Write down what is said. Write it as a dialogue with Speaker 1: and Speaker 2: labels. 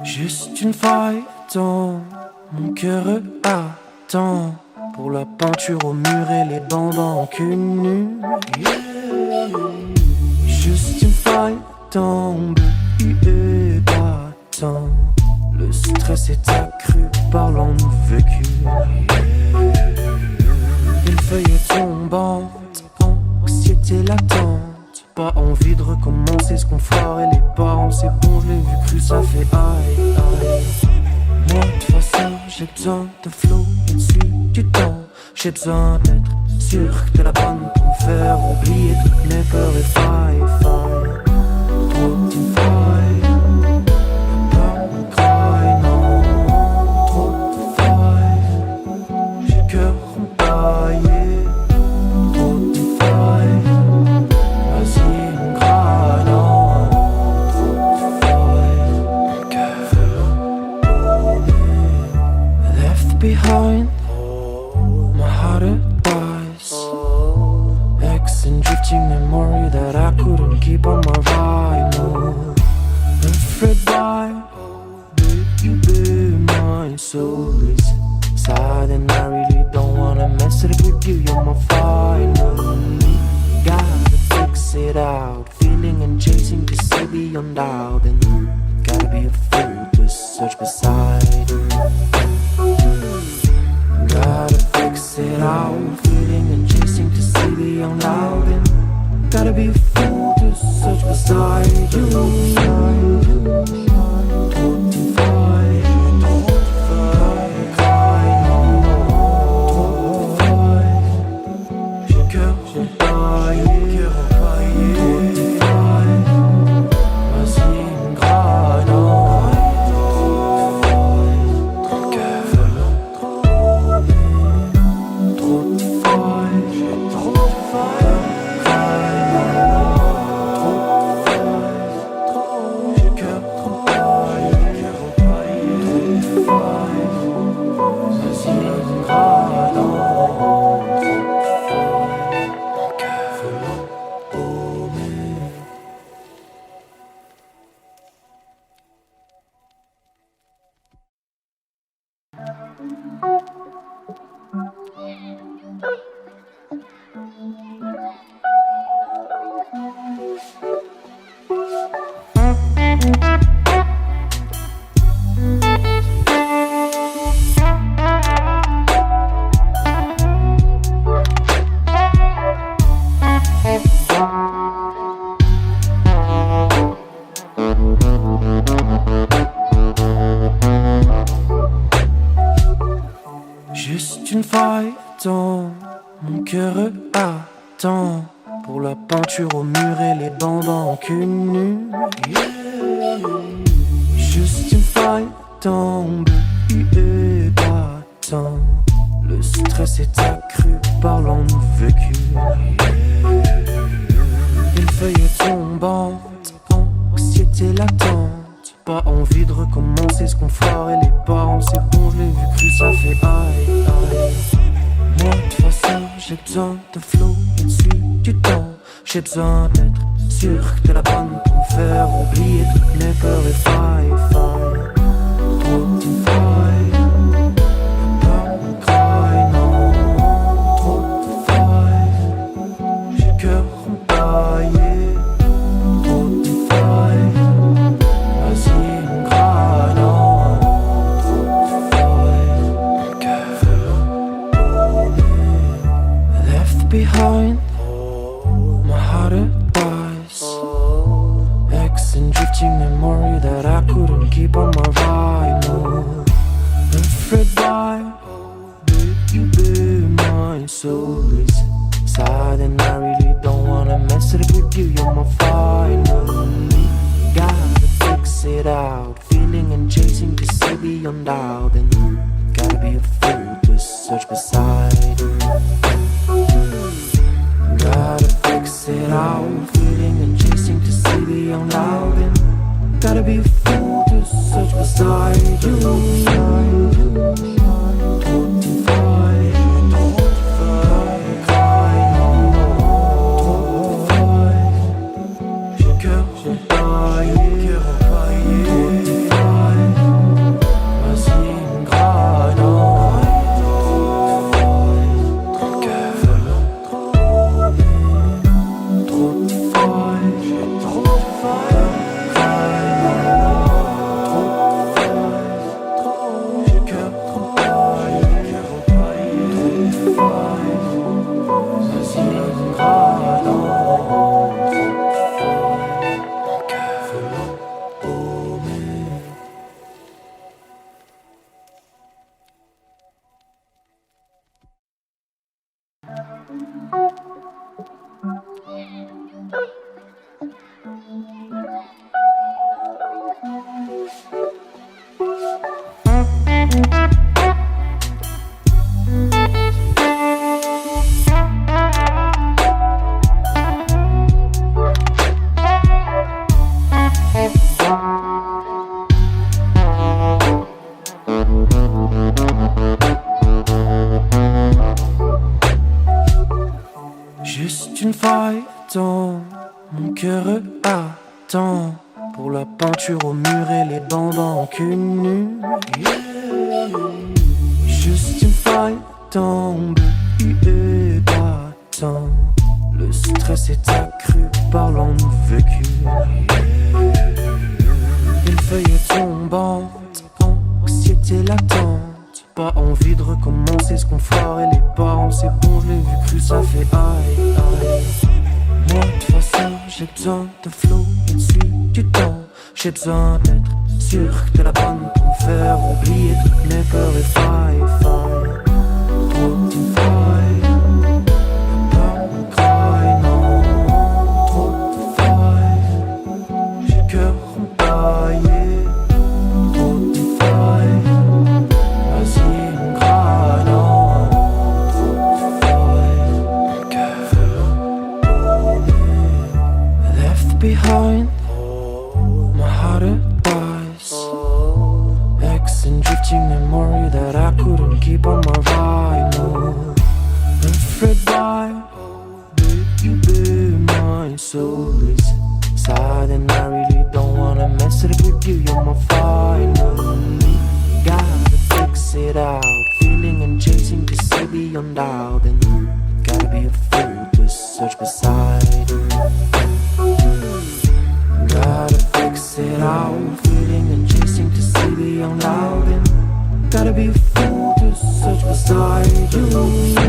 Speaker 1: Juste une faille dans mon cœur attend pour la peinture au mur et les bandants qu'une nue. Juste une faille dans le battant. Le stress est accru par l'envécu. Une feuille tombante, anxiété latente. Pas envie de recommencer ce qu'on foire et les parents, c'est bon, je l'ai vu cru, ça fait aïe, aïe. Moi, de toute façon, j'ai besoin de flow et de suite du temps. J'ai besoin d'être sûr que t'es la bonne pour me faire oublier toutes mes peurs et failles, failles. Trop de failles, pas me craille, non. Trop de failles, j'ai le cœur empaillé. Trop de failles. Behind my heart advice, X and drifting memory that I couldn't keep on my ride. No, afraid by baby, my soul is sad and I really don't wanna mess it up with you. You're my final. Gotta fix it out, feeling and chasing to see beyond doubt, and gotta be a fool to search beside you. Gotta fix it out, feeling and chasing to see beyond loud, and gotta be a fool to search beside you. Juste une faille dans mon cœur attend pour la peinture au mur et les bandants qu'une nue. Juste une faille dans le battant. Le stress est accru par l'envécu. Une feuille tombante, anxiété latente. Pas envie de recommencer ce qu'on foire et les parents, c'est bon, je l'ai vu cru, ça fait aïe, aïe. Moi, de toute façon, j'ai besoin de flow et de suite du temps. J'ai besoin d'être sûr que t'es la bonne pour me faire oublier toutes mes peurs et failles, failles. Trop de failles, pas me craille, non. Trop de failles, j'ai le cœur empaillé. Trop de failles. Behind my heart advice, X and drifting memory that I couldn't keep on my ride. No, afraid by baby, my soul is sad and I really don't wanna mess it up with you. You're my final. Gotta fix it it out, feeling and chasing to see beyond doubt. And gotta be a fool to search beside. Gotta fix it out, feeling and chasing to see beyond doubt. And gotta be a fool to search beside you. Juste une faille dans mon cœur attend pour la peinture au mur et les bandants qu'une nue. Juste une faille tombe et battant. Le stress est accru par l'onde vécu. Une feuille tombante, anxiété latente. Pas envie de recommencer ce qu'on foirait les parents. C'est bon, je l'ai vu cru, ça fait aïe, aïe. Moi, de toute façon, j'ai besoin de flow et de suite du temps. J'ai besoin d'être sûr que t'es la bonne pour me faire oublier toutes mes peurs et failles. Trop de failles, pas me craille, non. Trop de failles, j'ai le cœur empaillé. Trop de failles. Behind my heart it dies. Ex and drifting memory that I couldn't keep on my ride. No, afraid by baby, my soul is sad and I really don't wanna mess it up with you. You're my final. Gotta fix it out, feeling and chasing to see beyond doubt. And gotta be a fool to search beside. Gotta fix it out, feeling and chasing to see beyond loud. And gotta be a fool to search beside you.